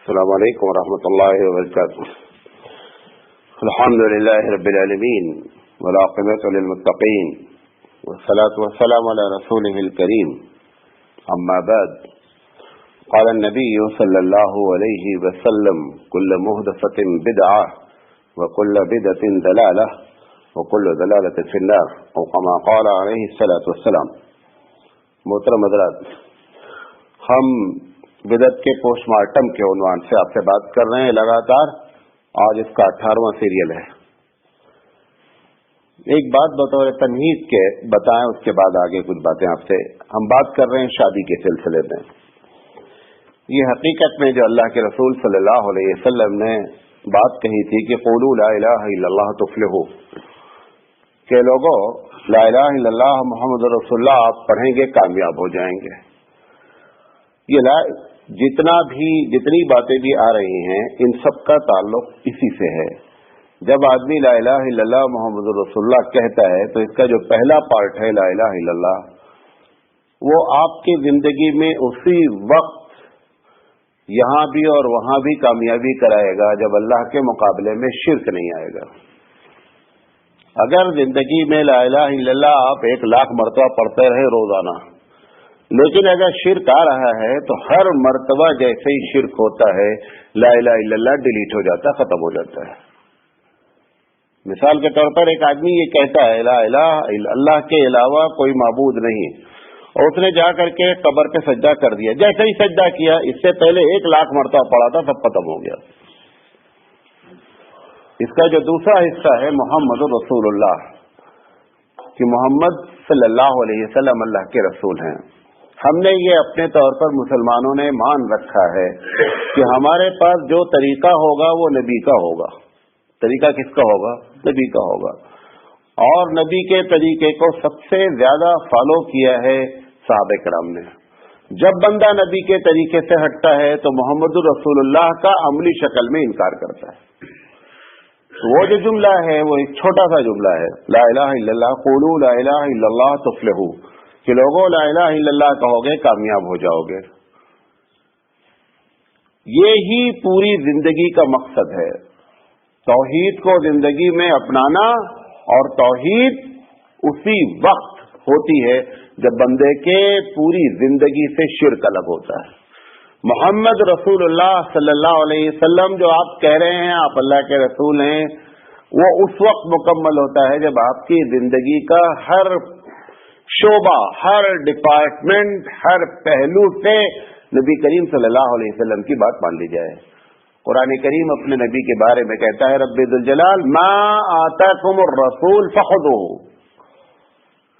السلام علیکم ورحمۃ اللہ وبرکاتہ. الحمد للہ رب العالمین والعاقبۃ للمتقین والصلاة والسلام علی رسولہ الکریم. اما بعد قال النبی صلی اللہ علیہ وسلم كل محدثۃ بدعہ وكل بدعۃ ضلالہ وكل ضلالۃ فی النار او کما قال علیہ الصلاۃ والسلام. محترم حضرات، ہم بدعت کے پوسٹ مارٹم کے عنوان سے آپ سے بات کر رہے ہیں لگاتار. آج اس کا 18واں سیریل ہے. ایک بات بطور تمہید کے بتائیں، اس کے بعد آگے کچھ باتیں آپ سے. ہم بات کر رہے ہیں شادی کے سلسلے میں. یہ حقیقت میں جو اللہ کے رسول صلی اللہ علیہ وسلم نے بات کہی تھی کہ قولوا لا الہ الا اللہ تفلحوا، کہ لوگوں لا الہ الا اللہ محمد رسول اللہ آپ پڑھیں گے کامیاب ہو جائیں گے. یہ جتنی باتیں بھی آ رہی ہیں ان سب کا تعلق اسی سے ہے. جب آدمی لا الہ الا اللہ محمد رسول اللہ کہتا ہے تو اس کا جو پہلا پارٹ ہے لا الہ الا اللہ، وہ آپ کی زندگی میں اسی وقت یہاں بھی اور وہاں بھی کامیابی کرائے گا جب اللہ کے مقابلے میں شرک نہیں آئے گا. اگر زندگی میں لا الہ الا اللہ آپ 1,00,000 مرتبہ پڑھتے رہے روزانہ، لیکن اگر شرک آ رہا ہے تو ہر مرتبہ جیسے ہی شرک ہوتا ہے لا الہ الا اللہ ڈیلیٹ ہو جاتا ہے، ختم ہو جاتا ہے. مثال کے طور پر ایک آدمی یہ کہتا ہے لا الہ الا اللہ کے علاوہ کوئی معبود نہیں، اور اس نے جا کر کے قبر پہ سجدہ کر دیا. جیسے ہی سجدہ کیا، اس سے پہلے 1,00,000 مرتبہ پڑھا تھا، سب ختم ہو گیا. اس کا جو دوسرا حصہ ہے محمد رسول اللہ، کہ محمد صلی اللہ علیہ وسلم اللہ کے رسول ہیں. ہم نے یہ اپنے طور پر مسلمانوں نے مان رکھا ہے کہ ہمارے پاس جو طریقہ ہوگا وہ نبی کا ہوگا. طریقہ کس کا ہوگا؟ نبی کا ہوگا. اور نبی کے طریقے کو سب سے زیادہ فالو کیا ہے صحابہ کرام نے. جب بندہ نبی کے طریقے سے ہٹتا ہے تو محمد رسول اللہ کا عملی شکل میں انکار کرتا ہے. وہ جو جملہ ہے وہ ایک چھوٹا سا جملہ ہے، لا الہ الا اللہ، قولوا لا الہ الا اللہ تفلحوا، کہ لوگوں لا الہ الا اللہ کہو گے کامیاب ہو جاؤ گے. یہ ہی پوری زندگی کا مقصد ہے، توحید کو زندگی میں اپنانا. اور توحید اسی وقت ہوتی ہے جب بندے کے پوری زندگی سے شرک الگ ہوتا ہے. محمد رسول اللہ صلی اللہ علیہ وسلم جو آپ کہہ رہے ہیں آپ اللہ کے رسول ہیں، وہ اس وقت مکمل ہوتا ہے جب آپ کی زندگی کا ہر شعبہ، ہر ڈپارٹمنٹ، ہر پہلو سے نبی کریم صلی اللہ علیہ وسلم کی بات مان لی جائے. قرآن کریم اپنے نبی کے بارے میں کہتا ہے رب ذوالجلال ما آتاکم الرسول فخذوہ،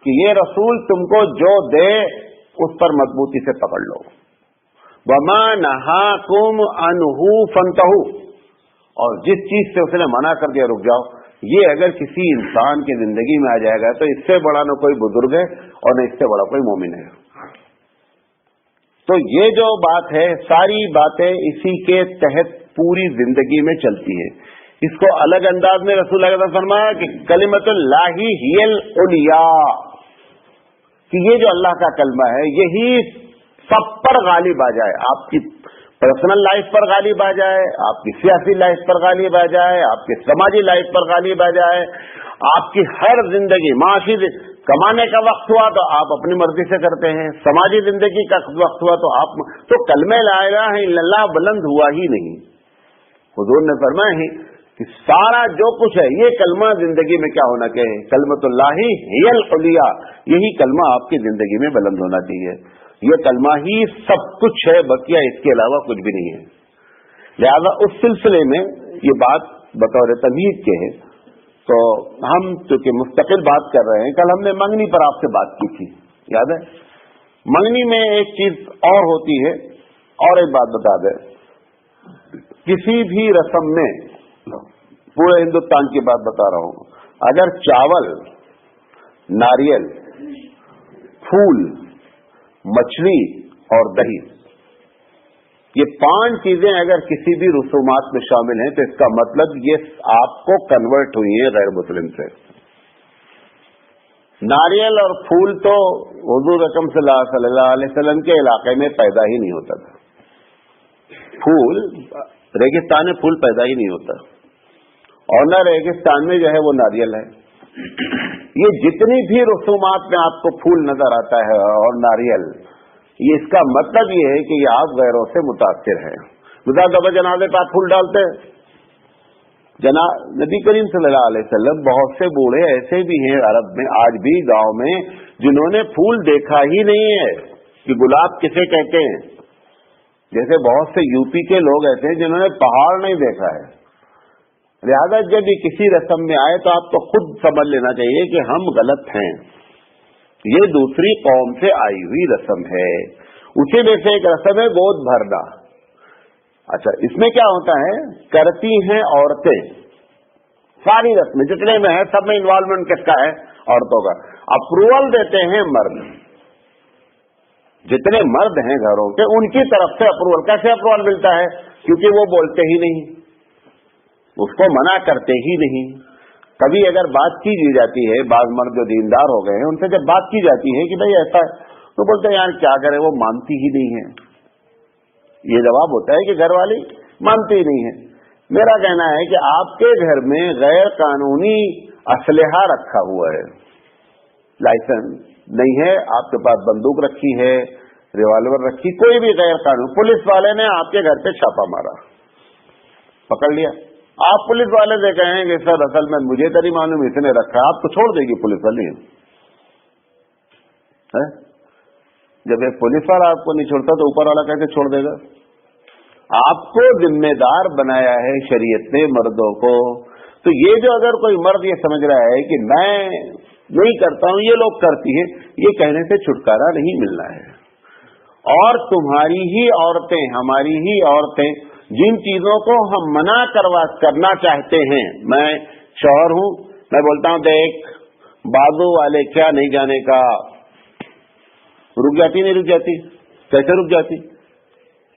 کہ یہ رسول تم کو جو دے اس پر مضبوطی سے پکڑ لو. وما نہاکم عنہ فانتہوا، اور جس چیز سے اس نے منع کر دیا رک جاؤ. یہ اگر کسی انسان کی زندگی میں آ جائے گا تو اس سے بڑا نہ کوئی بزرگ ہے اور نہ اس سے بڑا کوئی مومن ہے. تو یہ جو بات ہے، ساری باتیں اسی کے تحت پوری زندگی میں چلتی ہیں. اس کو الگ انداز میں رسول اللہ نے فرمایا کہ کلمۃ اللہ ہی العلیاء، کہ یہ جو اللہ کا کلمہ ہے یہی سب پر غالب آ جائے. آپ کی پرسنل لائف پر غالب آ جائے، آپ کی سیاسی لائف پر غالب آ جائے، آپ کی سماجی لائف پر غالب آ جائے، آپ کی ہر زندگی. معاشی کمانے کا وقت ہوا تو آپ اپنی مرضی سے کرتے ہیں، سماجی زندگی کا وقت ہوا تو آپ تو کلمہ لا الہ الا اللہ بلند ہوا ہی نہیں. حضور نے فرمایا ہے کہ سارا جو کچھ ہے یہ کلمہ زندگی میں کیا ہونا چاہیے؟ کلمۃ اللہ ہی العلیاء، یہی کلمہ آپ کی زندگی میں بلند ہونا چاہیے. یہ کلمہ ہی سب کچھ ہے، بقیہ اس کے علاوہ کچھ بھی نہیں ہے. لہذا اس سلسلے میں یہ بات بطور تمہید کے ہے. تو ہم چونکہ مستقل بات کر رہے ہیں، کل ہم نے منگنی پر آپ سے بات کی تھی، یاد ہے؟ منگنی میں ایک چیز اور ہوتی ہے. اور ایک بات بتا دیں، کسی بھی رسم میں، پورے ہندوستان کی بات بتا رہا ہوں، اگر چاول، ناریل، پھول، مچھلی اور دہی، یہ 5 چیزیں اگر کسی بھی رسومات میں شامل ہیں تو اس کا مطلب یہ آپ کو کنورٹ ہوئی ہے غیر مسلم سے. ناریل اور پھول تو حضور اکرم صلی اللہ علیہ وسلم کے علاقے میں پیدا ہی نہیں ہوتا تھا. फूल, रेगिस्तान में फूल पैदा ही नहीं होता, और न रेगिस्तान में जो है वो नारियल है। ये जितनी भी रसूमात में आपको फूल नजर आता है और नारियल, ये इसका मतलब ये है कि ये आप गैरों से मुतासिर हैं। दफा जनाजे पर आप फूल डालते हैं। नबी करीम सल्लल्लाहु अलैहि वसल्लम, बहुत से बूढ़े ऐसे भी हैं अरब में, आज भी गांव में, जिन्होंने फूल देखा ही नहीं है कि गुलाब किसे कहते हैं। जैसे बहुत से यूपी के लोग ऐसे हैं जिन्होंने पहाड़ नहीं देखा है। लिहाजा जब ये किसी रस्म में आए तो आपको खुद समझ लेना चाहिए कि हम गलत हैं, ये दूसरी कौम से आई हुई रस्म है। उसी में से एक रस्म है गोद भरना। अच्छा, इसमें क्या होता है, करती हैं औरतें, सारी रस्में जितने में है सब में इन्वॉल्वमेंट किसका है, औरतों का। अप्रूवल देते हैं मर्द, जितने मर्द हैं घरों के उनकी तरफ से अप्रूवल। कैसे अप्रूवल मिलता है, क्योंकि वो बोलते ही नहीं, उसको मना करते ही नहीं। कभी अगर बात की जाती है, बाज मर्द जो दीनदार हो गए हैं उनसे जब बात की जाती है कि भाई ऐसा, तो बोलते हैं यार क्या करें, वो मानती ही नहीं है। ये जवाब होता है कि घर वाली मानती ही नहीं है। मेरा कहना है कि आपके घर में गैर कानूनी असलहा रखा हुआ है, लाइसेंस नहीं है, आपके पास बंदूक रखी है, रिवॉल्वर रखी, कोई भी गैर कानूनी, पुलिस वाले ने आपके घर पे छापा मारा, पकड़ लिया, आप पुलिस वाले से कहेंगे सर असल में मुझे तो नहीं मालूम इसने रखा, आपको छोड़ देगी पुलिस वाली है? जब एक पुलिस वाला आपको नहीं छोड़ता तो ऊपर वाला कैसे छोड़ देगा? आपको जिम्मेदार बनाया है शरीयत ने मर्दों को। तो ये जो अगर कोई मर्द ये समझ रहा है कि मैं नहीं करता हूं, ये लोग करती है, ये कहने से छुटकारा नहीं मिलना है। और तुम्हारी ही औरतें, हमारी ही औरतें, जिन चीजों को हम मना करना चाहते हैं, मैं शौहर हूं, मैं बोलता हूं देख बाजू वाले क्या नहीं जाने का, रुक जाती नहीं रुक जाती, कैसे रुक जाती?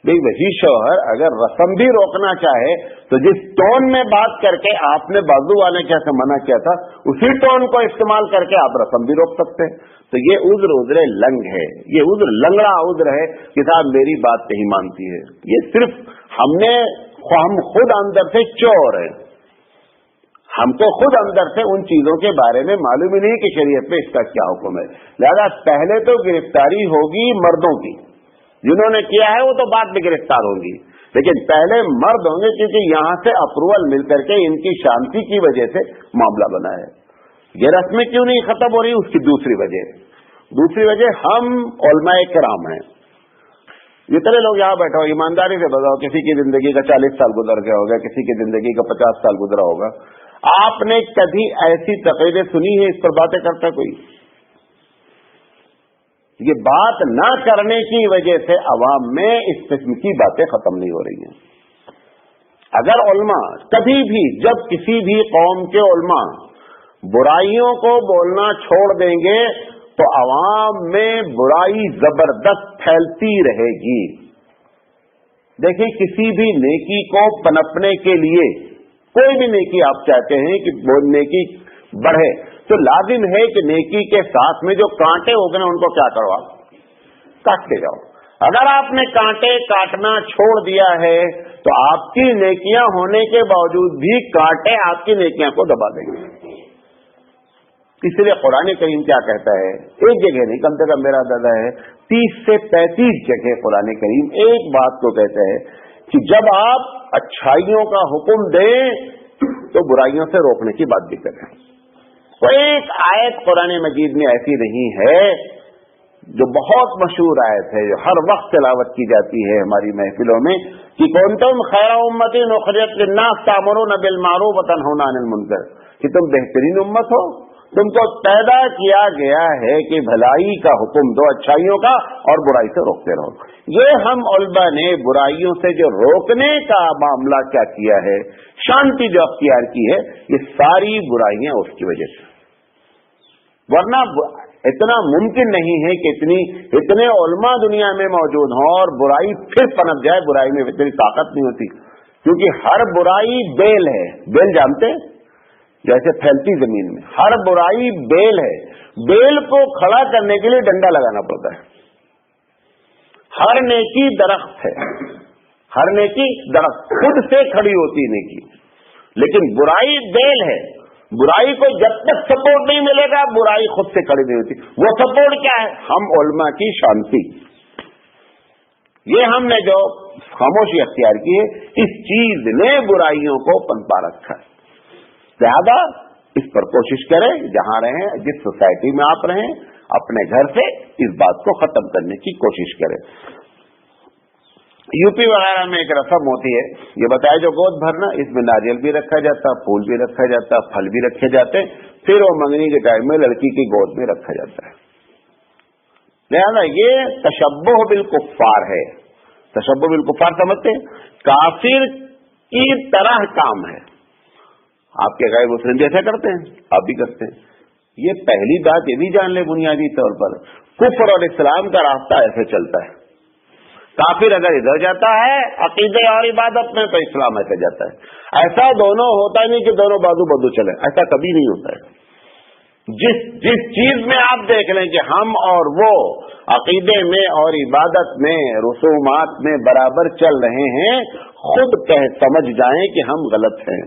भाई वही शौहर अगर रस्म भी रोकना चाहे तो जिस टोन में बात करके आपने बाजू वाले कैसे मना किया था, उसी टोन को इस्तेमाल करके आप रस्म भी रोक सकते हैं। तो ये उज्र लंग है, ये उज्र लंगड़ा उज्र है कि साहब मेरी बात नहीं मानती है। ये सिर्फ हम खुद अंदर से चोर हैं, हमको खुद अंदर से उन चीजों के बारे में मालूम ही नहीं कि शरीयत में इसका क्या हुक्म है। लिहाजा पहले तो गिरफ्तारी होगी मर्दों की, जिन्होंने किया है वो तो बाद में गिरफ्तार होंगी, लेकिन पहले मर्द होंगे, क्योंकि यहां से अप्रूवल मिलकर के इनकी शांति की वजह से मामला बना है। ये रस्में क्यों नहीं खत्म हो रही, उसकी दूसरी वजह हम उलमाए किराम हैं। जितने लोग यहाँ बैठे हो ईमानदारी से बताओ, किसी की जिंदगी का 40 साल गुजर गया होगा, किसी की जिंदगी का 50 साल गुजरा होगा, आपने कभी ऐसी तकरीरें सुनी है इस पर बातें करता कोई? ये बात ना करने की वजह से अवाम में इस किस्म की बातें खत्म नहीं हो रही हैं। अगर उलमा कभी भी, जब किसी भी कौम के उलमा बुराइयों को बोलना छोड़ देंगे तो अवाम में बुराई जबरदस्त फैलती रहेगी। देखिए, किसी भी नेकी को पनपने के लिए, कोई भी नेकी आप चाहते हैं कि वो नेकी बढ़े, तो लाजिम है कि नेकी के साथ में जो कांटे हो गए उनको क्या करो, आप काटते जाओ। अगर आपने कांटे काटना छोड़ दिया है तो आपकी नेकियां होने के बावजूद भी कांटे आपकी नेकियां को दबा देंगे। इसलिए कुरान करीम क्या कहता है, एक जगह नहीं, कम से कम मेरा अंदाजा है 30 से 35 जगह कुरान करीम एक बात को कहता है कि जब आप अच्छाइयों का हुक्म दें तो बुराइयों से रोकने की बात भी करें। तो एक आयत कुरान मजीद में ऐसी नहीं है जो बहुत मशहूर आयत है, जो हर वक्त तिलावत की जाती है हमारी महफिलों में, कि कुंतुम खैरा उम्मतिन उखरिजत लिन्नास तामुरून बिल मारूफ व तनहौना अनिल मुनकर, कि तुम बेहतरीन उम्मत हो, तुमको पैदा किया गया है कि भलाई का हुक्म दो, अच्छाइयों का, और बुराई से रोकते रहो। ये हम उलमा ने बुराइयों से जो रोकने का मामला क्या किया है, शांति जो अख्तियार की है, ये सारी बुराइयां उसकी वजह से। वरना इतना मुमकिन नहीं है कि इतने उलमा दुनिया में मौजूद हों और बुराई फिर पनप जाए। बुराई में इतनी ताकत नहीं होती, क्योंकि हर बुराई बेल है। बेल जानते हैं, जैसे फैलती जमीन में हर बुराई बेल है। बेल को खड़ा करने के लिए डंडा लगाना पड़ता है। हर नेकी दरख्त है, हर नेकी दरख्त खुद से खड़ी होती नेकी, लेकिन बुराई बेल है। बुराई को जब तक सपोर्ट नहीं मिलेगा बुराई खुद से खड़ी नहीं होती। वो सपोर्ट क्या है? हम उलमा की शांति। ये हमने जो खामोशी अख्तियार की है, इस चीज ने बुराइयों को पनपा रखा है। लिहाजा इस पर कोशिश करें, जहां रहें, जिस सोसाइटी में आप रहें, अपने घर से इस बात को खत्म करने की कोशिश करें। यूपी वगैरह में एक रस्म होती है, ये बताया जो गोद भरना, इसमें नारियल भी रखा जाता, फूल भी रखा जाता, फल भी रखे जाते, फिर वो मंगनी के टाइम में लड़की की गोद में रखा जाता है। लिहाजा ये तशब्बुह बिल कुफ्फार है। तशब्बुह बिल कुफ्फार समझते हैं? काफिर की तरह काम है। आपके गैर मुस्लिम जैसा करते हैं, आप भी करते हैं। ये पहली बात ये भी जान ले बुनियादी तौर पर, कुफ्र और इस्लाम का रास्ता ऐसे चलता है। काफिर अगर इधर जाता है अकीदे और इबादत में, तो इस्लाम ऐसे जाता है। ऐसा दोनों होता नहीं कि दोनों बाजू बदू चले, ऐसा कभी नहीं होता है। जिस चीज में आप देख लें कि हम और वो अकीदे में और इबादत में, रसूमात में बराबर चल रहे हैं, खुद समझ जाएं कि हम गलत हैं।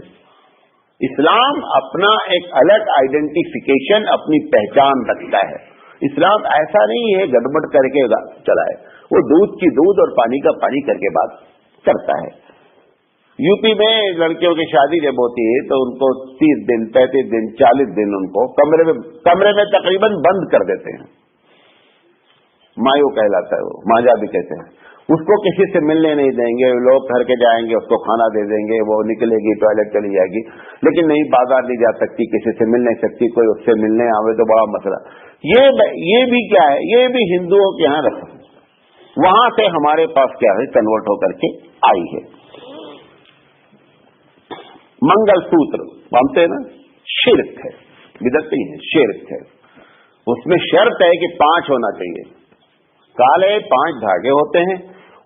इस्लाम अपना एक अलग आइडेंटिफिकेशन, अपनी पहचान रखता है। इस्लाम ऐसा नहीं है गड़बड़ करके चलाए, वो दूध की दूध और पानी का पानी करके बात करता है। यूपी में लड़कियों की शादी जब होती है तो उनको 30 दिन, 35 दिन, 40 दिन उनको कमरे में तकरीबन बंद कर देते हैं। मायो कहलाता है वो, माजा भी कहते हैं। उसको किसी से मिलने नहीं देंगे, लोग घर के जाएंगे, उसको खाना दे देंगे, वो निकलेगी, टॉयलेट चली जाएगी, लेकिन नहीं बाजार नहीं जा सकती, किसी से मिल नहीं सकती, कोई उससे मिलने आवे तो बड़ा मसला। ये भी क्या है? ये भी हिंदुओं के यहाँ रस्म, वहां से हमारे पास क्या है, कन्वर्ट होकर के आई है। मंगलसूत्र मानते हैं ना, शिर्क है, बिदअत नहीं है, शिर्क है। उसमें शर्त है कि 5 होना चाहिए, काले 5 धागे होते हैं,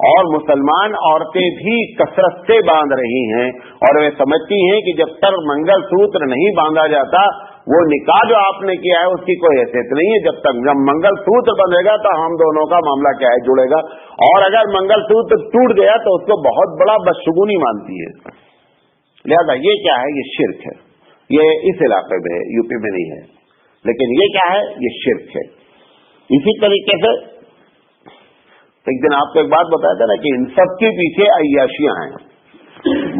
और मुसलमान औरतें भी कसरत से बांध रही हैं, और वे समझती हैं कि जब तक मंगलसूत्र नहीं बांधा जाता, वो निकाह जो आपने किया है उसकी कोई हैसियत नहीं है। जब मंगलसूत्र बंधेगा तो हम दोनों का मामला क्या है, जुड़ेगा। और अगर मंगलसूत्र टूट गया तो उसको बहुत बड़ा बदशगुनी मानती है। लिहाजा ये क्या है? ये शिर्क है। ये इस इलाके में है, यूपी में नहीं है, लेकिन ये क्या है? ये शिर्क है। इसी तरीके से एक दिन आपको एक बात बताया था ना कि इन सब के पीछे अय्याशियां हैं।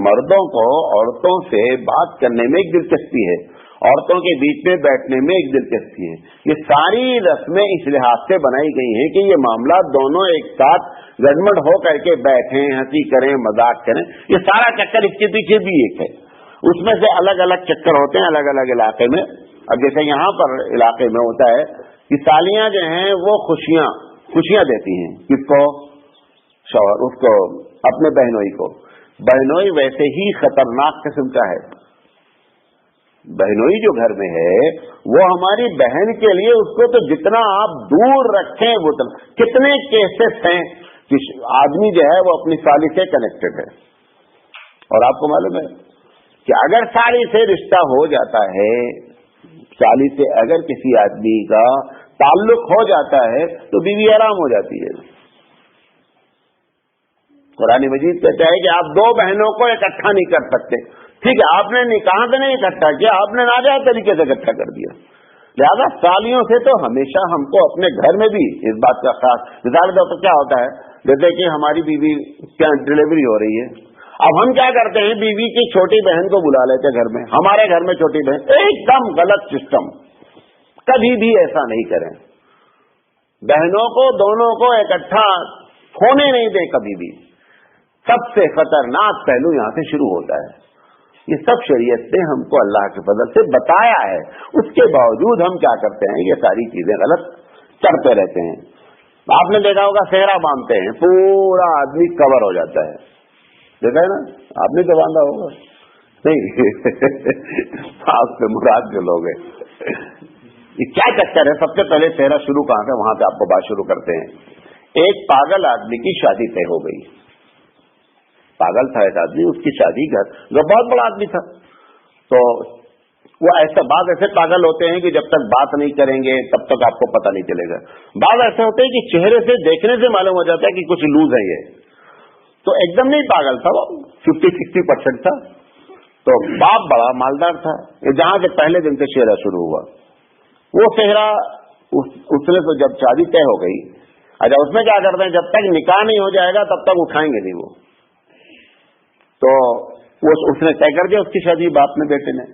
मर्दों को औरतों से बात करने में एक दिलचस्पी है, औरतों के बीच में बैठने में एक दिलचस्पी है। ये सारी रस्में इस लिहाज से बनाई गई हैं कि ये मामला दोनों एक साथ गड़बड़ हो करके बैठें, हंसी करें, मजाक करें। ये सारा चक्कर इसके पीछे भी एक है। उसमें से अलग अलग चक्कर होते हैं अलग अलग इलाके में। अब जैसे यहाँ पर इलाके में होता है कि सालियां जो हैं वो खुशियां देती हैं। किसको? शौहर, उसको, अपने बहनोई को। बहनोई वैसे ही खतरनाक किस्म का है। बहनोई जो घर में है वो हमारी बहन के लिए, उसको तो जितना आप दूर रखें वो कितने केसेस हैं कि आदमी जो है वो अपनी साली से कनेक्टेड है। और आपको मालूम है कि अगर साली से रिश्ता हो जाता है, साली से अगर किसी आदमी का ताल्लुक हो जाता है तो बीवी आराम हो जाती है। कुरान मजीद कहता है कि आप 2 बहनों को इकट्ठा नहीं कर सकते। ठीक है, आपने निकाह से नहीं इकट्ठा किया, आपने नाजायज तरीके से इकट्ठा कर दिया। लिहाजा सालियों से तो हमेशा हमको अपने घर में भी इस बात का खास, मिसाल के तौर पर क्या होता है, जैसे कि हमारी बीवी क्या डिलीवरी हो रही है, अब हम क्या करते हैं, बीवी की छोटी बहन को बुला लेते घर में। हमारे घर में छोटी बहन, एकदम गलत सिस्टम। कभी भी ऐसा नहीं करें। बहनों को, दोनों को इकट्ठा होने नहीं दे कभी भी। सबसे खतरनाक पहलू यहां से शुरू होता है। ये सब शरीयत ने हमको अल्लाह के फजल से बताया है, उसके बावजूद हम क्या करते हैं, ये सारी चीजें गलत करते रहते हैं। आपने देखा होगा सेहरा बांधते हैं, पूरा आदमी कवर हो जाता है, देखा है ना? आपने तो बांधा होगा नहीं? आपसे मुराद जो लोग हैं, ये क्या चक्कर है? सबसे पहले सेहरा शुरू कहां से, वहां से आपको बात शुरू करते हैं। एक पागल आदमी की शादी तय हो गई। पागल था एक आदमी, उसकी शादी घर बहुत बड़ा आदमी था, तो वो ऐसे पागल होते हैं कि जब तक बात नहीं करेंगे तब तक आपको पता नहीं चलेगा। बात ऐसे होते हैं कि चेहरे से देखने से मालूम हो जाता है कि कुछ लूज है ये। तो एकदम नहीं पागल था वो, 50-60% था। तो बाप बड़ा मालदार था। ये जहां से पहले दिन से शेरा शुरू हुआ, वो सेहरा उसने तो जब शादी तय हो गई, अच्छा उसमें क्या करते हैं, जब तक निकाह नहीं हो जाएगा तब तक उठाएंगे नहीं वो। तो वो उसने तय कर दिया उसकी शादी बाप ने बेटे ने।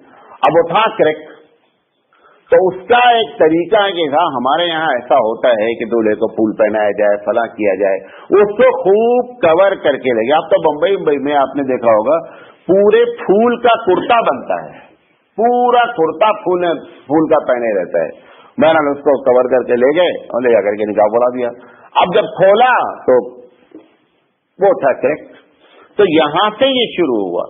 अब वो था करेक्ट, तो उसका एक तरीका है कि हाँ हमारे यहाँ ऐसा होता है कि दूल्हे को फूल पहनाया जाए, फला किया जाए, उसको खूब कवर करके लगे। आप तो बम्बई में आपने देखा होगा पूरे फूल का कुर्ता बनता है, पूरा कुर्ता फूल का पहने रहता है। मैंने उसको कवर करके ले गए और ले जाकर के निकाह बोला दिया। अब जब खोला तो वो था करेक्ट। तो यहां से ये शुरू हुआ।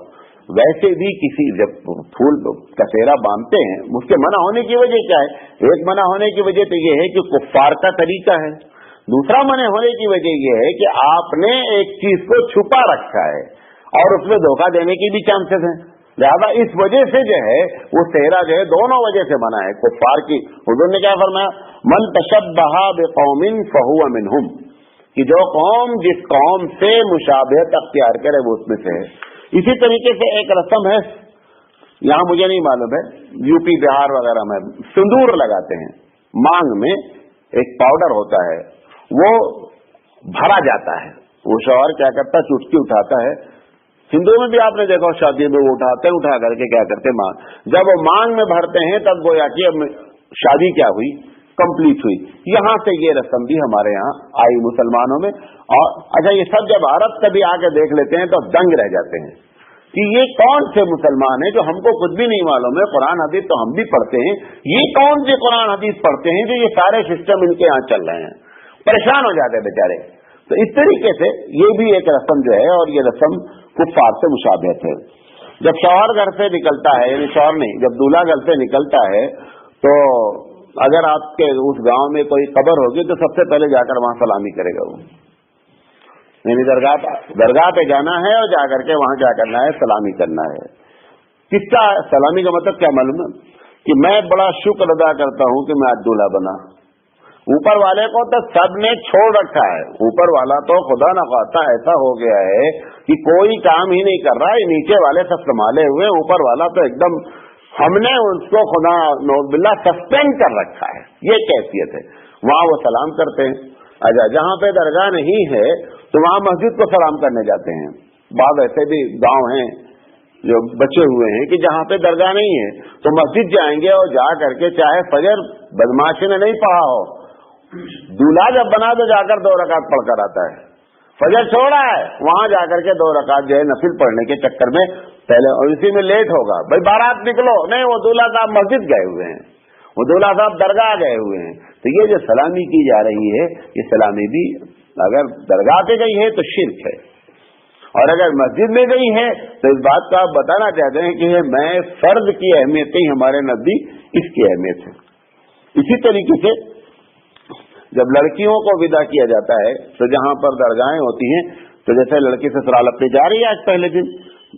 वैसे भी किसी जब फूल का सेहरा बांधते हैं, उसके मना होने की वजह क्या है? एक मना होने की वजह तो ये है कि कुफ्फार का तरीका है, दूसरा मना होने की वजह ये है कि आपने एक चीज को छुपा रखा है और उसमें धोखा देने की भी चांसेस हैं। लिहाजा इस वजह से जो है वो सेहरा जो है दोनों वजह से मना है। कुफ्फार की हुजूर ने क्या फरमाया, मन तशब्बहा बिकौमिन फहुवा मिनहुम, कि जो कौम जिस कौम से मुशाबहत अख्तियार करे वो उसमें से है। इसी तरीके से एक रस्म है, यहाँ मुझे नहीं मालूम है, यूपी बिहार वगैरह में सिंदूर लगाते हैं, मांग में एक पाउडर होता है, वो भरा जाता है। वो शौहर क्या करता है, चुटकी उठाता है। हिंदुओं में भी आपने देखा शादी में वो उठाते हैं, उठा करके क्या करते मांग, जब वो मांग में भरते हैं तब गोया कि अब शादी क्या हुई, कंप्लीट हुई। यहां से ये रस्म भी हमारे यहाँ आई मुसलमानों में। और अच्छा ये सब जब अरब कभी आके देख लेते हैं तो दंग रह जाते हैं कि ये कौन से मुसलमान हैं जो हमको कुछ भी नहीं मालूम है, कुरान हदीस तो हम भी पढ़ते हैं, ये कौन से कुरान हदीस पढ़ते हैं जो ये सारे सिस्टम इनके यहाँ चल रहे हैं, परेशान हो जाते हैं बेचारे। तो इस तरीके से ये भी एक रस्म जो है, और ये रस्म कुफ्फार से मुशाबहत है। जब शौहर घर से निकलता है, यानी शौहर नहीं, जब दूल्हा घर से निकलता है तो अगर आपके उस गांव में कोई कब्र होगी तो सबसे पहले जाकर वहां सलामी करेगा वो, यानी दरगाह पे जाना है और जाकर के वहां क्या करना है, सलामी करना है। किसका सलामी का मतलब क्या मालूम है, कि मैं बड़ा शुक्र अदा करता हूं कि मैं आज दूल्हा बना। ऊपर वाले को तो सबने छोड़ रखा है, ऊपर वाला तो खुदा न खास्ता ऐसा हो गया है कि कोई काम ही नहीं कर रहा है, नीचे वाले सब संभाले हुए, ऊपर वाला तो एकदम हमने उसको खुदा नौबिल्ला सस्पेंड कर रखा है, ये कैफियत है। वहां वो सलाम करते हैं। अच्छा जहां पे दरगाह नहीं है तो वहां मस्जिद को सलाम करने जाते हैं। बाद ऐसे भी गांव हैं जो बचे हुए हैं कि जहां पे दरगाह नहीं है तो मस्जिद जाएंगे और जा करके चाहे फजर बदमाशी ने नहीं पढ़ा हो, दूल्हा जब बना तो जाकर 2 रकात पढ़कर आता है। फजर छोड़ा है वहां जाकर के 2 रकात जो है नफिल पढ़ने के चक्कर में पहले, और इसी में लेट होगा, भाई बारात निकलो, नहीं वो दूल्हा साहब मस्जिद गए हुए हैं, वो दूल्हा साहब दरगाह गए हुए हैं। तो ये जो सलामी की जा रही है, ये सलामी भी अगर दरगाह पे गई है तो शिर्क है, और अगर मस्जिद में गई है तो इस बात को आप बताना चाहते हैं कि मैं फर्ज की अहमियत ही हमारे नजदीक इसकी अहमियत है। इसी तरीके से जब लड़कियों को विदा किया जाता है तो जहां पर दरगाहें होती हैं, तो जैसे लड़की ससुराल अपनी जा रही है आज पहले दिन,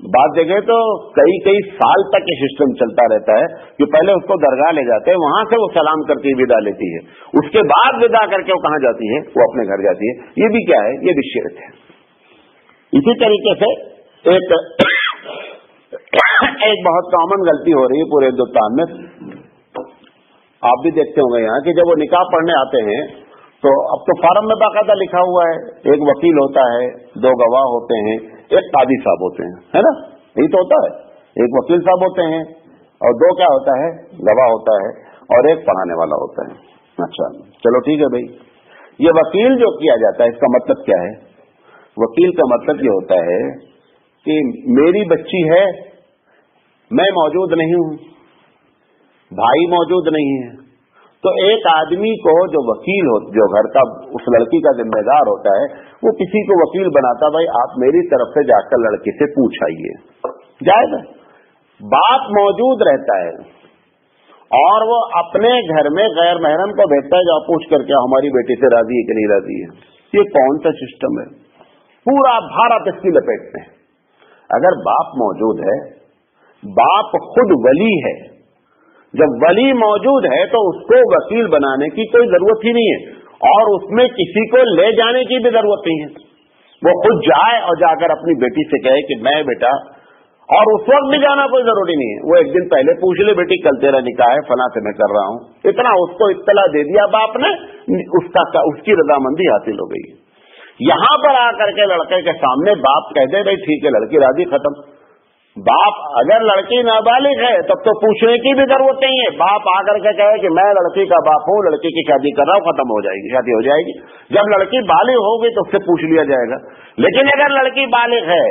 बात देखें तो कई साल तक ये सिस्टम चलता रहता है कि पहले उसको दरगाह ले जाते हैं, वहां से वो सलाम करके विदा लेती है, उसके बाद विदा करके वो कहां जाती है, वो अपने घर जाती है। ये भी क्या है, ये भी शिर्क है। इसी तरीके से एक बहुत कॉमन गलती हो रही है पूरे हिंदुस्तान में, आप भी देखते होंगे यहाँ कि जब वो निकाह पढ़ने आते हैं तो अब तो फार्म में बाकायदा लिखा हुआ है, एक वकील होता है, 2 गवाह होते हैं, एक कादी साहब होते हैं, है ना, यही तो होता है। एक वकील साहब होते हैं और 2 क्या होता है, गवाह होता है, और एक पढ़ाने वाला होता है। अच्छा चलो ठीक है भाई, ये वकील जो किया जाता है इसका मतलब क्या है? वकील का मतलब ये होता है कि मेरी बच्ची है, मैं मौजूद नहीं हूं, भाई मौजूद नहीं है, तो एक आदमी को जो वकील हो, जो घर का उस लड़की का जिम्मेदार होता है, वो किसी को वकील बनाता, भाई आप मेरी तरफ से जाकर लड़के से पूछ आइए, जाएगा। बाप मौजूद रहता है और वो अपने घर में गैर महरम को भेजता है, जाओ पूछ करके हमारी बेटी से राजी है कि नहीं राजी है। ये कौन सा सिस्टम है? पूरा भारत इसकी लपेट में। अगर बाप मौजूद है, बाप खुद वली है, जब वली मौजूद है तो उसको वकील बनाने की कोई जरूरत ही नहीं है, और उसमें किसी को ले जाने की भी जरूरत नहीं है। وہ خود جائے اور جا کر اپنی بیٹی سے کہے کہ میں بیٹا، اور اس وقت بھی جانا کوئی ضروری نہیں ہے، وہ ایک دن پہلے پوچھ لے بیٹی کل تیرا نکاح ہے فلاں سے میں کر رہا ہوں، اتنا اس کو اطلاع دے دیا باپ نے، اس کی رضامندی حاصل ہو گئی۔ یہاں پر آ کر کے لڑکے کے سامنے باپ کہہ دے بھائی ٹھیک ہے لڑکی راضی، ختم۔ باپ اگر لڑکی نابالغ ہے تب تو پوچھنے کی بھی ضرورت نہیں ہے، باپ آ کر کے کہے کہ میں لڑکی کا باپ ہوں، لڑکی کی شادی کر رہا ہوں، ختم ہو جائے گی، شادی ہو جائے گی۔ جب لڑکی بالغ ہوگی تو اس سے پوچھ لیا جائے گا، لیکن اگر لڑکی بالغ ہے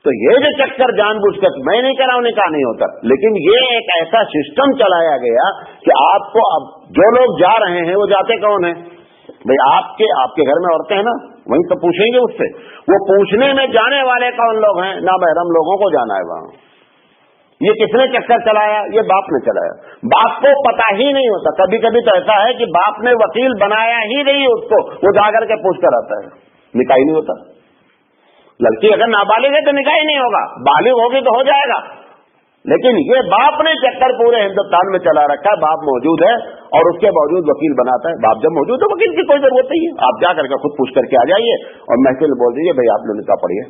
تو یہ جو چکر جان بوجھ کر میں نہیں کر رہا ہوں نکاح نہیں ہوتا، لیکن یہ ایک ایسا سسٹم چلایا گیا کہ آپ کو اب جو لوگ جا رہے ہیں وہ جاتے کون ہیں؟ بھئی آپ کے گھر میں عورتیں ہیں نا، وہیں تو پوچھیں گے اس سے، وہ پوچھنے میں جانے والے کون لوگ ہیں؟ نامحرم لوگوں کو جانا ہے وہاں۔ یہ کس نے چکر چلایا؟ یہ باپ نے چلایا۔ باپ کو پتا ہی نہیں ہوتا، کبھی کبھی تو ایسا ہے کہ باپ نے وکیل بنایا ہی نہیں اس کو، وہ جا کر کے پوچھ کر آتا ہے، نکاح ہی نہیں ہوتا۔ لڑکی اگر نابالغ ہے تو نکاح ہی نہیں ہوگا، بالغ ہوگی تو ہو جائے گا، لیکن یہ باپ نے چکر پورے ہندوستان میں چلا رکھا ہے۔ باپ موجود ہے اور اس کے باوجود وکیل بناتا ہے۔ باپ جب موجود ہے وکیل کی کوئی ضرورت نہیں ہے، آپ جا کر کے خود پوچھ کر کے آ جائیے اور محفل میں بول دیجیے بھائی آپ نے نکاح پڑھی ہے،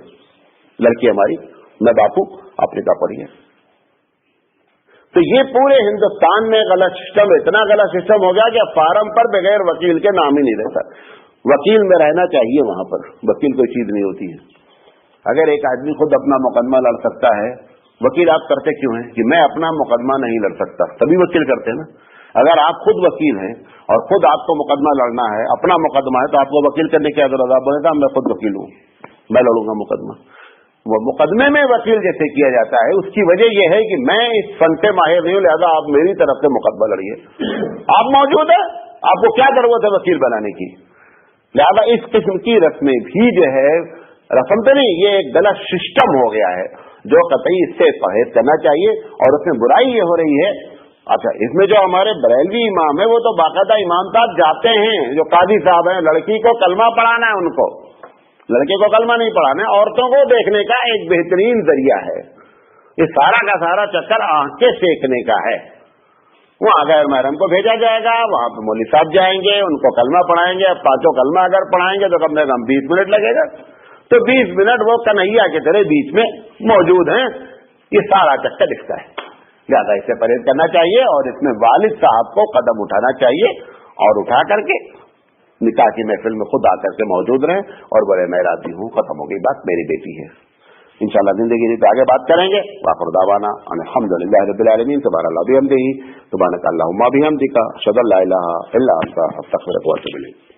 لڑکی ہماری، میں باپ ہوں، آپ نکاح پڑھی ہے۔ تو یہ پورے ہندوستان میں غلط سسٹم، اتنا غلط سسٹم ہو گیا کہ فارم پر بغیر وکیل کے نام ہی نہیں رہتا۔ وکیل میں رہنا چاہیے، وہاں پر وکیل کوئی چیز نہیں ہوتی ہے۔ اگر ایک آدمی خود اپنا مقدمہ لڑ سکتا ہے، وکیل آپ کرتے کیوں ہیں؟ کہ میں اپنا مقدمہ نہیں لڑ سکتا، تبھی وکیل کرتے ہیں نا۔ اگر آپ خود وکیل ہیں اور خود آپ کو مقدمہ لڑنا ہے، اپنا مقدمہ ہے، تو آپ کو وکیل کرنے کی ضرورت؟ آپ بولے گا میں خود وکیل ہوں، میں لڑوں گا مقدمہ۔ وہ مقدمے میں وکیل جیسے کیا جاتا ہے، اس کی وجہ یہ ہے کہ میں اس فن سے ماہر نہیں ہوں، لہذا آپ میری طرف سے مقدمہ لڑیے۔ آپ موجود ہیں، آپ کو کیا ضرورت ہے وکیل بنانے کی؟ لہذا اس قسم کی رسمیں بھی جو ہے، رسم تو نہیں، یہ ایک غلط سسٹم ہو گیا ہے جو قطعی اس سے پرہیز کرنا چاہیے۔ اور اس میں برائی یہ ہو رہی ہے، اچھا اس میں جو ہمارے بریلوی امام ہیں وہ تو باقاعدہ امام صاحب جاتے ہیں، جو قاضی صاحب ہیں، لڑکی کو کلمہ پڑھانا ہے، ان کو لڑکے کو کلمہ نہیں پڑھانا ہے، عورتوں کو دیکھنے کا ایک بہترین ذریعہ ہے۔ یہ سارا کا سارا چکر آنکھیں سیکھنے کا ہے۔ وہاں غیر محرم کو بھیجا جائے گا، وہاں پہ مولوی صاحب جائیں گے، ان کو کلمہ پڑھائیں گے، پانچوں کلمہ اگر پڑھائیں گے تو کم سے کم 20 منٹ لگے گا، تو 20 منٹ وہ کنہیا کی طرح بیچ میں موجود ہیں۔ یہ سارا چکر دکھتا ہے، لہٰذا اس سے پرہیز کرنا چاہیے اور اس میں والد صاحب کو قدم اٹھانا چاہیے اور اٹھا کر کے نکاح کی محفل میں خود آ کر کے موجود رہیں اور بڑے میں راضی ہوں، ختم ہو گئی بات، میری بیٹی ہے۔ انشاءاللہ زندگی پہ آگے بات کریں گے۔ وآخر دعوانا الحمدللہ رب العالمین، سبحان اللہ بحمدہ، سبحانک اللہم وبحمدک، اشہد ان لا الہ الا انت، استغفرک واتوب الیک۔